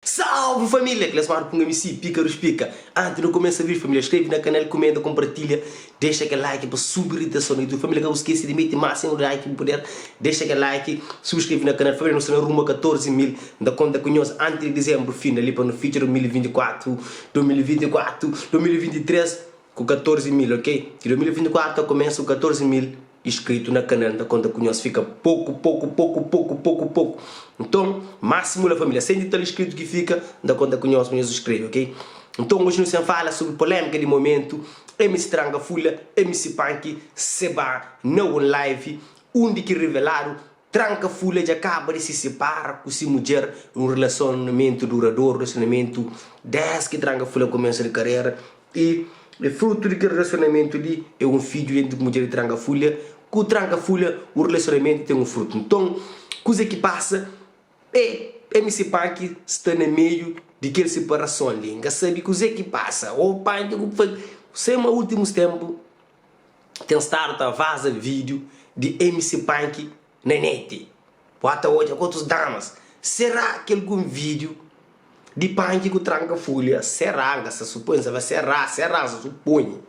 Salve família! Que smart punga MC, pica os pica. Antes de começar a vir família, inscreve na canal, comenta, compartilha. Deixa aquele like para subir a no YouTube. Família, que não esqueça de meter máximo like para poder. Deixa aquele like, subscreve na canal. Família, nós estamos rumo a 14 mil. Da conta com nós antes de dezembro, fim ali para no feature 2024, 2024, 2023 com 14 mil, ok? Em 2024 começa com 14 mil inscritos na canal, da conta com nós fica pouco. Então, máximo da família, 100 tal inscritos que fica, da conta com nós inscreve, ok? Então, hoje nós vamos falar sobre polêmica de momento, MC Tranga Fulha, MC Punk, Seba, no live, onde que revelaram Tranga Fulha já acaba de se separar com sua mulher, um relacionamento duradouro, relacionamento desde que Tranga Fulha começa a carreira, e o fruto daquele relacionamento ali é um filho entre mulher e Tranga Fulha. Com Tranga Fulha, o relacionamento tem um fruto. Então, coisa que passa é MC Punk está no meio daquela separação ali. Não sabe coisa que passa. O Punk, sempre nos últimos tempos, tem estado a vazar vídeo de MC Punk na net. Bota hoje com outras damas. Será que algum vídeo de Punk com Tranga Fulha? Será? Se supõe, se vai será, se supõe.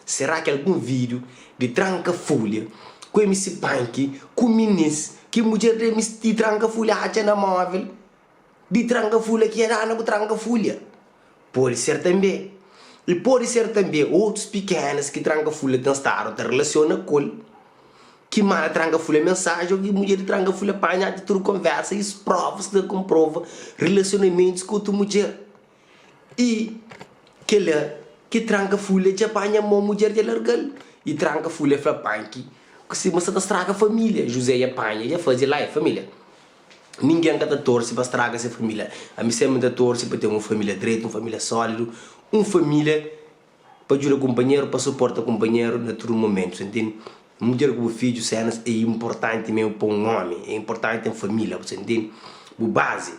Será que algum vídeo de Tranga Fulha com MC Punk, com meninas, que mulher de Tranga Fulha acha na móvel, de Tranga Fulha que era com Tranga Fulha? Pode ser também. E pode ser também outros pequenos que Tranga Fulha tem estado a relacionar com, que manda Tranga Fulha mensagem, ou que mulher de Tranga Fulha apanha de tudo conversa, e provas que comprova relacionamentos com outra mulher. E que Tranga Fulha já apanha uma mulher de largar. E Tranga Fulha fala Punk, que se você estraga a família, José e apanha, já faz lá a família. Ninguém está torce para estragar essa família. A mim sempre está torce para ter uma família direita, uma família sólida, uma família para ajudar o companheiro, para suportar o companheiro em todo momento, entende? Mulher com o filho, cenas, é importante mesmo para um homem, é importante em família, você entende? O base.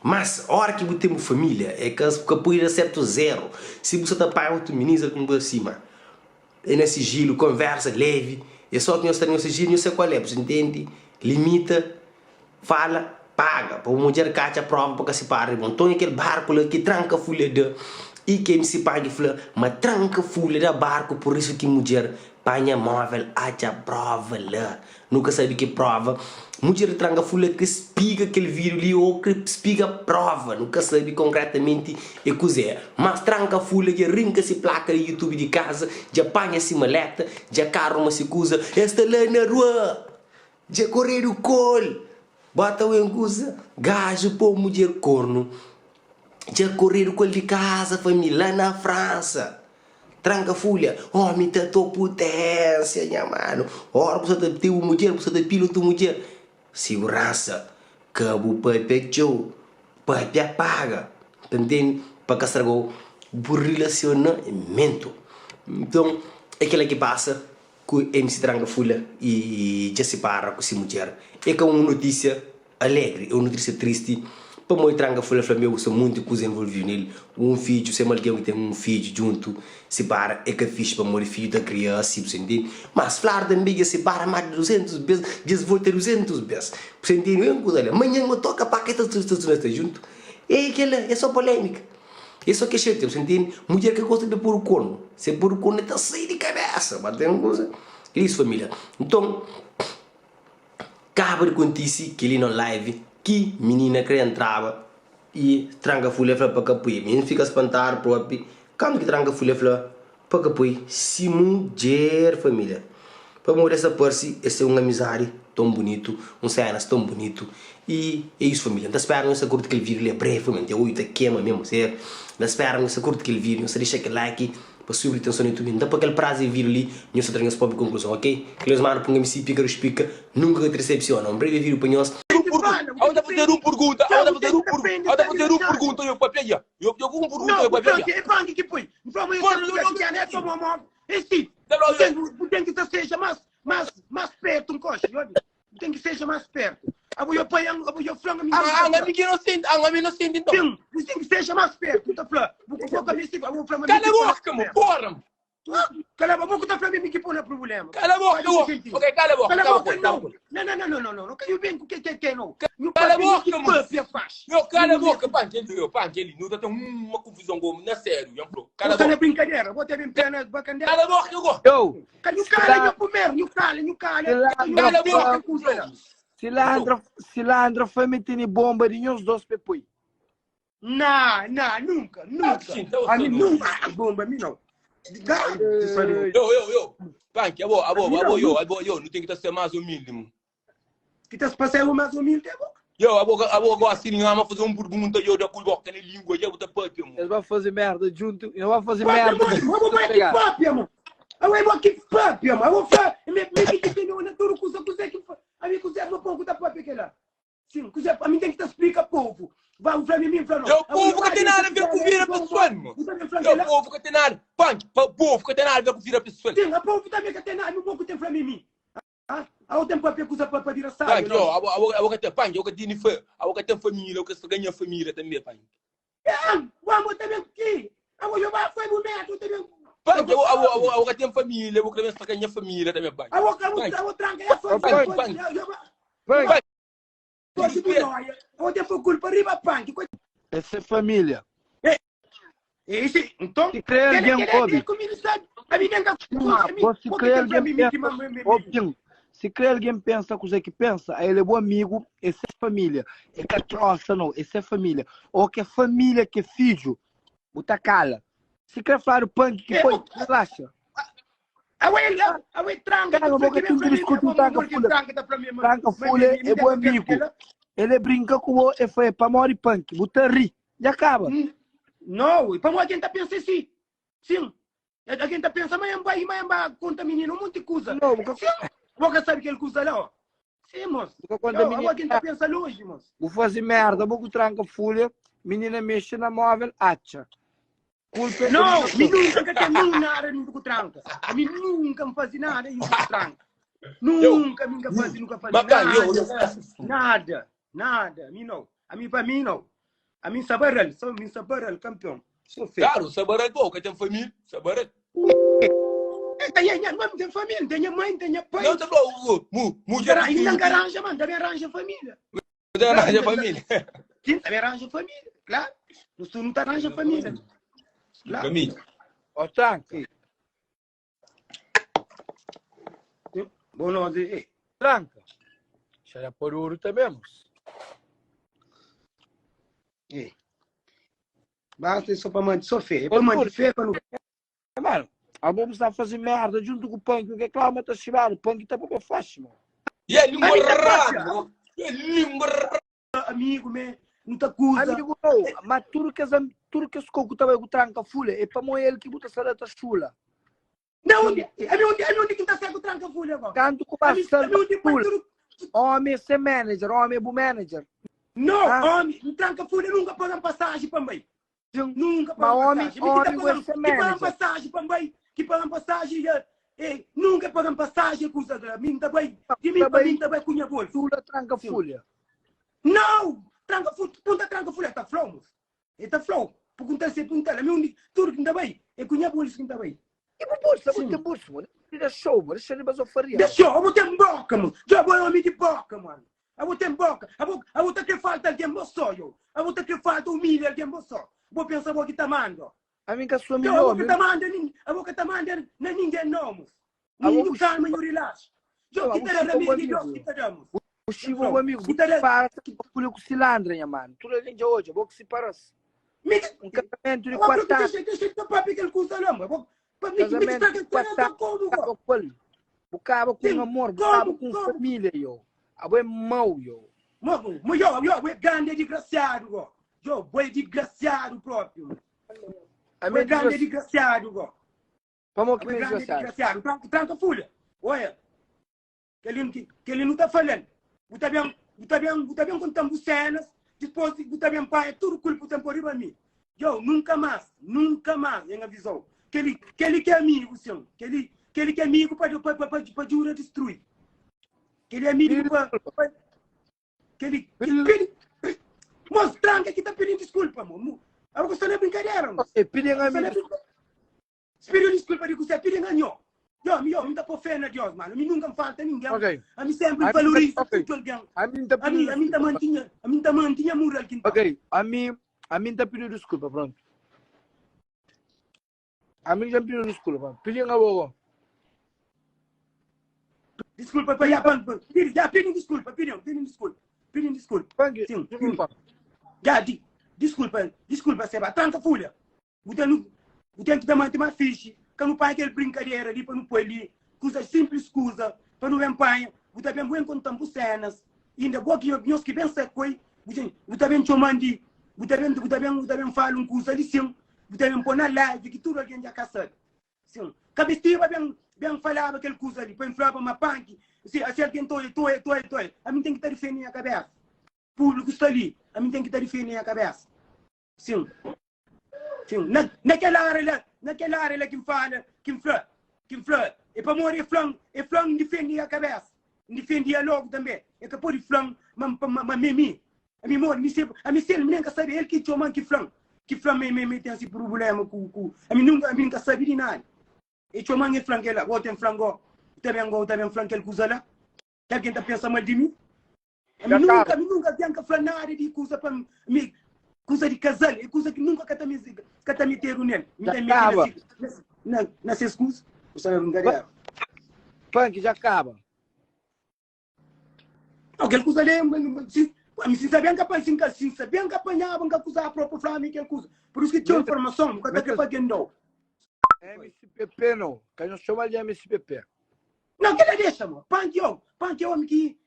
Mas, a hora que você tem uma família, é que apoia certo zero. Se você está para outro ministro, como acima, é nesse sigilo, conversa leve, é só que nós temos sigilo, não sei qual é, você entende? Limita, fala, paga, para a mulher cacha a prova para que se pare. Então, aquele barco que Tranga Fulha de, e que MC Punk fala, mas Tranga Fulha da barco, por isso que mulher panha móvel, acha prova lá. Nunca sabe que prova. Mulher Tranga Fulha que explica aquele vídeo ali ou que explica prova. Nunca sabe concretamente o que é. Mas Tranga Fulha que arranca-se placa no YouTube de casa, já apanha-se maleta, já carro uma se coisa, esta lá na rua, já correr o col, bota o engusa, gajo pô mulher corno, já correr o col de casa, família, lá na França. Tranga Fulha, homem, tem a tua potência, minha mano. Ora, você tem uma mulher, você tem piloto mulher. Segurança, cabo pai pechou, pai paga. Entende? Para que estragou o relacionamento. Então, é aquilo que passa com o MC Tranga Fulha e já se para com essa mulher. É que é uma notícia alegre, é uma notícia triste. Para mim, Tranga Fulha Flamengo, eu sou muito coisa envolvido nele. Um filho, se alguém que tem um filho junto, se para, é que é fixe para morrer filho da criança, você entende? Mas falar também se para mais de 200 vezes, diz vou ter 200 vezes. Você entende? Amanhã eu toco para que está junto. É só polêmica. É só que cheio, você entende? Mulher que gosta de pôr o corno. Se pôr o corno, está sair de cabeça. Mas tem uma coisa. É isso, família. Então, acaba de acontecer que ele na live, que menina que entrava e Tranga Fulha fala para capoeira. Menino fica espantado próprio. Quando que Tranga Fulha fala para capoeira? Se mulher, família. Para morrer essa parte, essa é uma amizade tão bonito, um cenas tão bonito. E é isso, família. Não esperam essa curta que ele vira, ele é breve, família. Eu te queima mesmo, sério. Não esperam essa curta que ele vira, não se deixa aquele like para subir a atenção no YouTube. Não para aquele prazo de vir ali, não se traz a própria conclusão, ok? Que eles mandam para um MC, pica, explica, nunca te recepciona. Um breve vídeo para nós. Aonde fazer uma pergunta? Aonde fazer uma pergunta? Aonde fazer uma pergunta? Eu vou pegar. Eu vou uma pergunta, eu vou pegar. Não, é Punk que põe. Não foi amanhã que a net tomou uma... Esse, tem que seja mais perto, um coche. Tem que seja mais perto. Eu ponho, eu frango a minha... A minha não sente, então. Sim, tem que seja mais perto. Então, vou com a minha... Cala a boca, porra! Cala a boca, vou contar pra mim que põe problema. Cala a boca, ok, cala a boca. Cala a boca, não. Não, que eu venho com o que não. Cala a boca, mano. Cala a boca, Panquele, não tá uma confusão como, não é sério, Cala a boca. Você não é brincadeira, vou ter pena de bacandeira. Cala a boca, eu Yo! Cala a boca, Cala a boca, Cilandra foi metendo bomba de uns dois pepui. Não, nunca. A mim nunca bomba, a mim não. Eu, Panque, eu, não tem que ser mais humilde, mano. Que tá se passando mais humilde, Eu vou assim, não vou fazer pergunta, eu da boca na língua, eu vou dar papo, mano. Eles vão fazer merda junto, eu vou fazer merda. Vamos que papo, mano. Eu vou que papo, mano. Eu vou fazer, me que tem uma tudo coisa que a mim coisa não pouco da papo que lá. Sim, coisa a mim tem que te explicar povo. Vai pra mim, não. Eu povo que tem nada a ver com vira pessoa, mano. Eu povo que tem nada, Panque, povo que tem nada a ver com vira pessoa. Sim, a povo também que tem nada, não pouco tem pra mim. Há o tempo para coisa para virar sábio. Panque, eu que tem Panque, eu que tem família, eu que ganha família também, Panque. Vamos também aqui. Eu vou jogar foi bonito também. Panque, eu que tem família, eu que ganha família também, Panque. Eu vou trancar a família. Panque. Onde foi culpa riba Panque? Essa é família. Esse, então, se crê alguém pobre. Se crê alguém pensa coisa que pensa, aí ele é bom amigo, essa é família. É que troça não, essa é família. Ou que é família que é filho, buta cala. Se quer falar o punk que foi, relaxa. Tranca fulha é bom amigo. Ele brinca com o e foi para morrer punk, buta ri, já acaba. Não, para a gente pensa assim. Sim. A gente pensa, mas vai conta menino, um monte de coisa. Não, você sabe que ele coisa lá? Sim, moço. A gente pensa longe, moço. Vou fazer merda, vou tranca folha, menina mexe na móvel, acha. Culpa não, me nunca tem nada no tranca. A mim nunca me faz nada no tranca. Nunca me faz nada. Me não. A mim para mim não. A mim sabaral, campeão. Claro, sabaral bom, que tem família, sabaral. Tem família, tem mãe, tem pai. Não, tá bom, não arranja, mano, também arranja família. Arranja família. Sim, também arranja família, claro. Tu não arranja família. Claro. Família. Ó, tranque. Boa noite. Tranca. Será por ouro também, moço. Basta isso para manter sofrer. Para manter feio, para não. Mano, a bomba está a fazer merda junto com o punk, porque claro, mas está chibado, o punk está para fácil, mano. E é língua rara, amigo, me muita coisa. Amigo, não, mas tudo que esse coco estava com tranca folha, é para morrer ele que bota essa data chula. Não, onde que está sendo tranca folha agora? Tanto com a folha. Homem é manager, homem é bom manager. Não, homem, tranca folha nunca pagam passagem para mim. Nunca pagam passagem para mim. Que pagam passagem, nunca pagam passagem, coisa da mim também. De mim para mim também cunha bolsa. Chula tranca folha. Não, tranca folha, ponta tranca folha, está flow. Está flow. Porque não está se apuntar, tudo que está bem, é cunha bolsa que está bem. E por bolsa, muito bolsa, mano. Deixa show, mano. Deixa ele mais oferir. Deixa eu vou ter boca, mano. Já vou homem de boca, mano. Eu vou ter boca. Eu vou ter que falta alguém moço, eu. Eu vou ter que falta humilha alguém moço. Vou pensar vou que tá mando. A mim que a sua melhor. Eu vou que tá mandando, eu vou que tá mandando, não ninguém não, moço. Ninguém calma e relaxa. Eu que terá remédio, que teremos. O Chivo, meu amigo, para que pulou com cilandro, minha mano. Tudo a gente hoje, eu vou que se parasse. Um casamento de 4 anos. Deixa eu parar que ele custa lá, mano. Casamento de 4 anos. O cabo com amor, o cabo com família, eu. A é mau, eu. Mas eu é grande desgraçado, eu é desgraçado próprio. É grande desgraçado, eu. Vamos que é desgraçado. Tranca folha. Olha, que ele não está falando. Você bem contando cenas, depois você bem pai, tudo culpa tem por mim. Eu nunca mais, em avisou. Que ele que é amigo, senhor. Que ele que é amigo para jurar destruir. Que ele é amigo para... Que ele... Mostrando que está pedindo desculpa, amor. Agora você não é brincadeira, amor. Pedindo amigo. Espírito desculpa de você, pedi ganhou. Eu me dá por fé na Deus, mano. A mim nunca me falta ninguém. Ok. A mim sempre valoriza Ok. tudo alguém. A mim tá A mim tá mantinha moral aqui. Ok, a mim tá pedindo desculpa, pronto. A mim já pediu desculpa. Pedi uma boa. Desculpa, já pedi desculpa, pedi desculpa. Punk, Sim. desculpa. Já, desculpa, Seba, tranca folha. Você que também tem uma ficha, que não faz aquele brincadeira ali para não pôr ali, coisa simples, coisa, para não empanhar, você bem bom enquanto cenas, ainda boa que nós que bem se coi, você bem chamando, você bem fala coisa ali sim, você bem pôr na live, que tudo alguém já caçado. Sim, cabestiva bem falava aquele coisa ali, para inflar para uma punk, se alguém toia, a mim tem que estar defendendo a cabeça. Público está ali, a mim tem que estar defendendo a cabeça. Sim. Sim, naquela área que fala, que infla, e para morrer flan defendia a cabeça, defendia logo também, é que pode flan, mas a mim morre, a mim sempre nem sabe ele que chama que flan me tem esse problema com, a mim nunca sabe de nada, e chama que flan que ela, ou tem flan go, também flan que ele usa lá, alguém está pensando mal de mim, a mim nunca tem que flan nada de coisa para mim. Coisa de casal, é coisa que nunca cata me ter nele. Nessas coisas, você não ganha. Punk, já acaba. Aquela coisa ali, se sabiam capaz, se sabiam que apanhavam, que acusavam a própria Flamengo, aquela coisa. Por isso que tinha informação, nunca está que pagando não. MCPP não, que a gente chama de MCPP. Não, que ela deixa, mano. Punk, eu que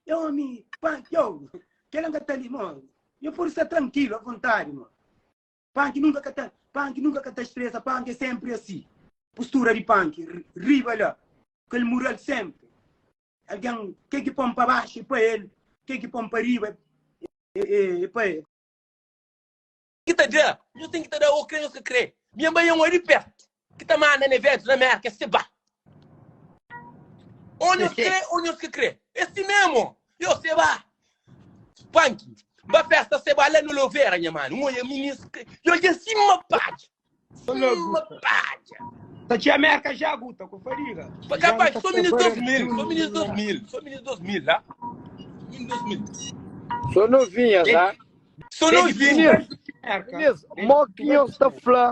ela está ali, mano. Eu por estar tranquilo, à vontade, mano. Punk nunca cata estressa, punk é sempre assim. Postura de punk, riba lá. Aquele mural sempre. Alguém, quem que põe para baixo, para ele. Quem que põe para riba, para ele. Que tá dizendo? Eu tenho que te dar o que eu crê. Minha mãe é um ali perto. Que tá mais na evento na América, se vá. Onde eu crê? Esse mesmo. Eu se vá. Punk. Ba festa se bala no Louveira, minha mano. Mulher ministro. Eu disse cima pádia. Cima pádia. Tá tinha América já, Guta, com fariga. Capaz, sou ministro 2000. Sou ministro 2000, tá? Ministro 2000. Sou novinha, tá? Sou novinho. Moquinho está flã,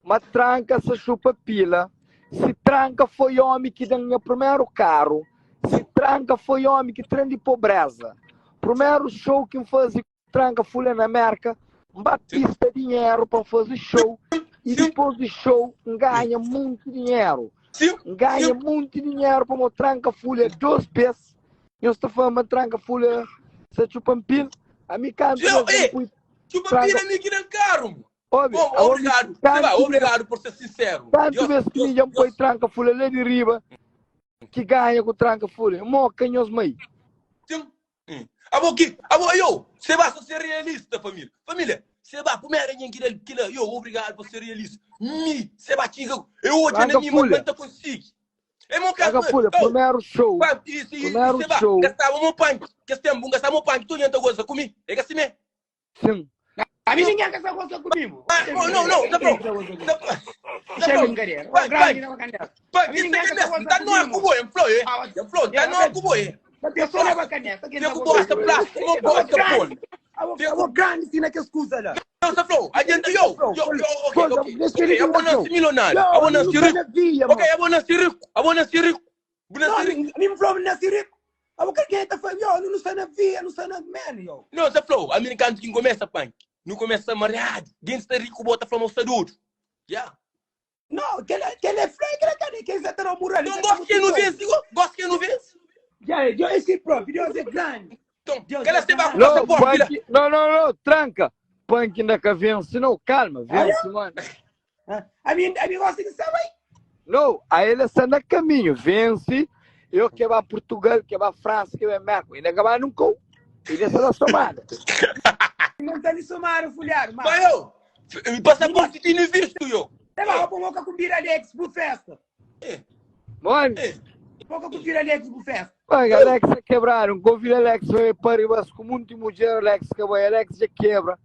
mas tranca se chupa pila. Se tranca foi homem que ganha o primeiro carro. Se tranca foi homem que trem de pobreza. Primeiro show que faz tranca folha na América, batista dinheiro para fazer show. E depois do show, ganha muito dinheiro. Ganha muito dinheiro para uma tranca folha 2 pesos. Eu estou falando tranca folha, se chupam pila. A mim canta. Chupa pila, me querem caro. Obrigado. Obrigado por ser sincero. Tanto vezes que ninguém põe tranca folha lá de riba, que ganha com tranca folha. Moca em os meios. Eu, você vai ser realista, família. Família, você vai primeiro que eu obrigado por ser realista. Você vai eu hoje nem me manda consigo. É meu caso. Primeiro show. Primeiro show. Gastava meu pai. Gastava meu pai. Tu não tem coisa comigo. É assim mesmo. Sim. A mim ninguém quer essa coisa comigo. Não, tá bom. Chega em cadeira. Não é como eu, não é como eu. A pessoa leva a caneta. Eu gosto de plástico, não gosto de polo. Eu grande sim naquelas coisas lá. Não, tá bom. A gente, ok. Eu vou nascer milionário. Eu vou nascer rico. Ok, eu vou nascer rico. Nem falou nascer rico. Eu quero que foi eu não sei na via, não sei na man, não, tá bom. Americano que começa punk. Não começa mariado. Gangster rico bota flama o saúde. Já. Não, que ele é freio, que ele é tão moral. Não gosto que não vence, gosto que não vence. Já, Deus é próprio, Deus é grande. Então, ela se vai com essa porra. Não, tranca. Punk ainda que vence, não, calma, vence, mano. A mim gosta de saber. Não, a ele está no caminho, vence. Eu que vai a Portugal, que vai a França, que vai a América, ainda que vai nunca. Ele está na somada. Não está ali somar, fulhar, mas. Mas eu, passaporte tinha visto, eu. É, mas eu vou com o Biralex por festa. Mano. Vou com o Biralex por festa. Mano, Alex quebraram, com o Alex vai para o com muito mulher, Alex que vai, Alex já quebra.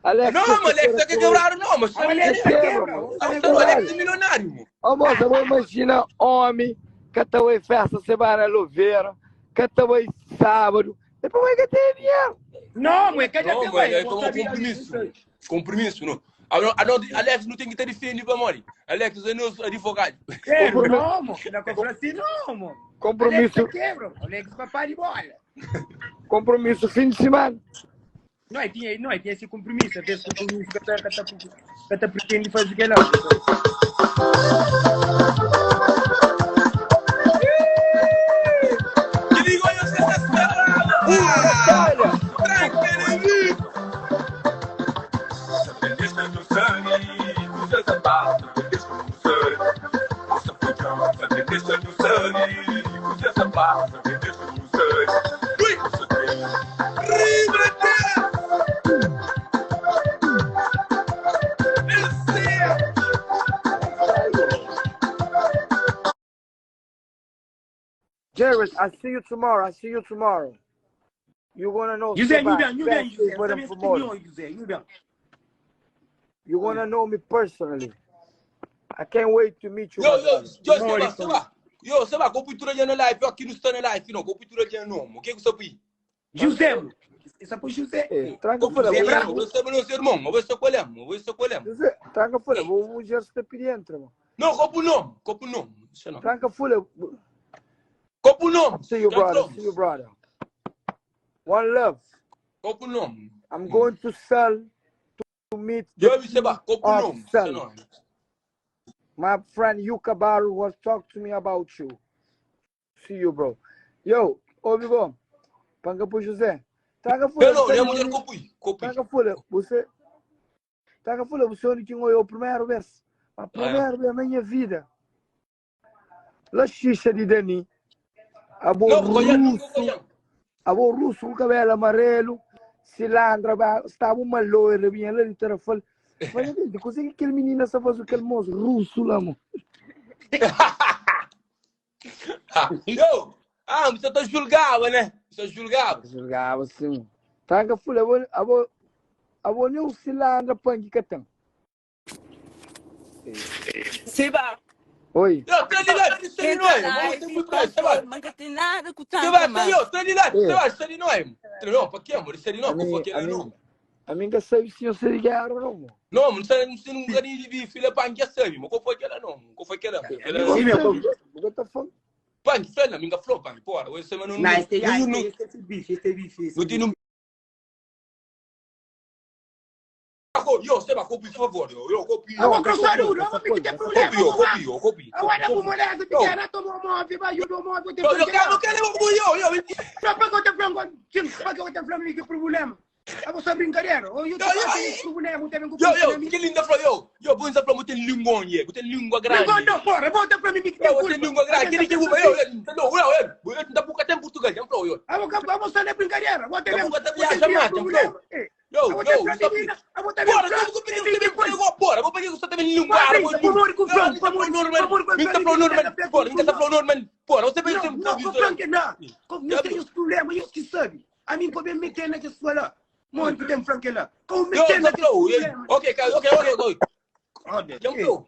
Alex, Não, mas Alex é que quebraram, não, mas Alex quebra. Alex é milionário, mano. Ô, moça, vou imaginar homem, que tá aí festa semana Louveira, que tá aí sábado, depois vai ter dinheiro. Não, mas que Não, mas é como compromisso. Compromisso, não. Alex não tem que ter defendido para morrer. Alex é nosso advogado. Não, mano. Não compra assim, não, mano. Compromisso. Alex quebra. Alex papai de bola. Compromisso fim de semana. Não, tinha esse compromisso. Até esse compromisso que tá pretendendo fazer o que lá. Que digo eu, você está esperando? Tranquilo. Jared, I see you tomorrow. You're gonna know. José, You're gonna know me personally. I can't wait to meet you. Yo, você vai com pintura de live aqui no stand live, não, com pintura de nome. O que você põe? José, essa foi José. Tranquilo, você não ser irmão, eu vou ser colher. José, tranquilo, vou já se pedir entra, mano. Não, copo nome. Tranquilo. Copo nome. See you, brother. One love. Copo nome. I'm going to sell to meet Eu sei lá, copo nome. My friend Yuka Baru was talking to me about you. See you, bro. Yo, Obigo, panga pro José. Não, mulher copo. Você é o único que olhou primeiro vez. A primeira vez na minha vida. La xixa de Dani. Abo russo com cabelo amarelo. Cilandra, estava uma loira, vinha lá de tarafal. Mas não consegue aquele menino só faz aquele moço russo lá, mano. Yo, você tá julgado, né? Julgava, sim. Tanga fula, abo nem o cilandra pangue que tem. Seba. Oi. Yo, trein de live, você não é. Você vai. Mas não tem nada com Você vai, trein de live, É. você não é. Não, para quê, amor? Você não, por que não? A mim que sabe se eu sei que era não, mano. Não, você não ganha de filha para que sabe, mas qual foi aquela não? Qual foi aquela? Pang, fela, minha flor, pang, porra. Você não. Não, esse bife. Não tem no. Yo, você vai copiar, por favor. Eu copio. Eu vou causar não vou ter problema. Copio. Agora vou morar do pequeno, tomou móvel, vai ajudar o móvel. Eu quero eu. Só para que eu te falo, que problema. Eu vou só brincadeira. Eu tenho problema, também com Yo, que linda flor, yo, bom essa flor, você tem língua, você tem língua grande. Não, porra, volta para mim que tem Você tem língua grande, que eu não pouco tempo Portugal, já flor, yo. Eu vou só na brincadeira. Vou ter problema. Yo, vou pegar você também língua árabe. Você pensa não tem os problemas, eu que sabe. A mim pode meter na escola. Mano, que tem franque lá. Como meter na escola. Ok.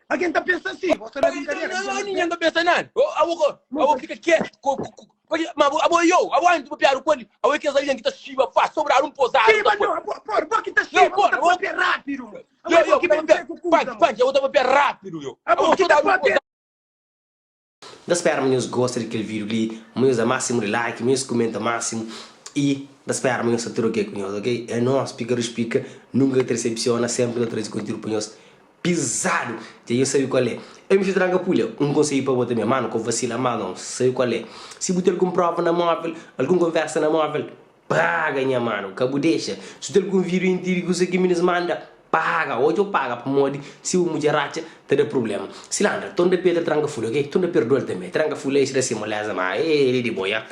Alguém tá pensando assim, você não é brincadeira. Ninguém tá pensando nada. Eu vou ficar quieto. Mas eu ando para piar o quando eu que as alianças que tá chiva faz sobrar posado. Sim, mas não, porra, que tá chiva, tá para rápido. Eu vou para rápido, eu. Da espera, meus gostam daquele vídeo ali, meus a máximo de like, meus comenta máximo e da espera, meus saturo que com nós, ok? É nós, speaker, nunca te recepciona, sempre eu trago conteúdo para nós pisado. E eu sei qual é. Eu me tranca pulha, conselho para botar minha mano, com vacila mano, sei qual é. Se botar algum prova na móvel, alguma conversa na móvel, paga minha mano, cabo deixa. Se tem algum vídeo inteiro que você que me manda, paga, hoje eu pago para modi, se o mulher racha, tem problema. Se lá anda, tonda pedra tranca fulha, ok? Tonda perdoa também, tranca fulha e se dá simuleza, mas ele de boia.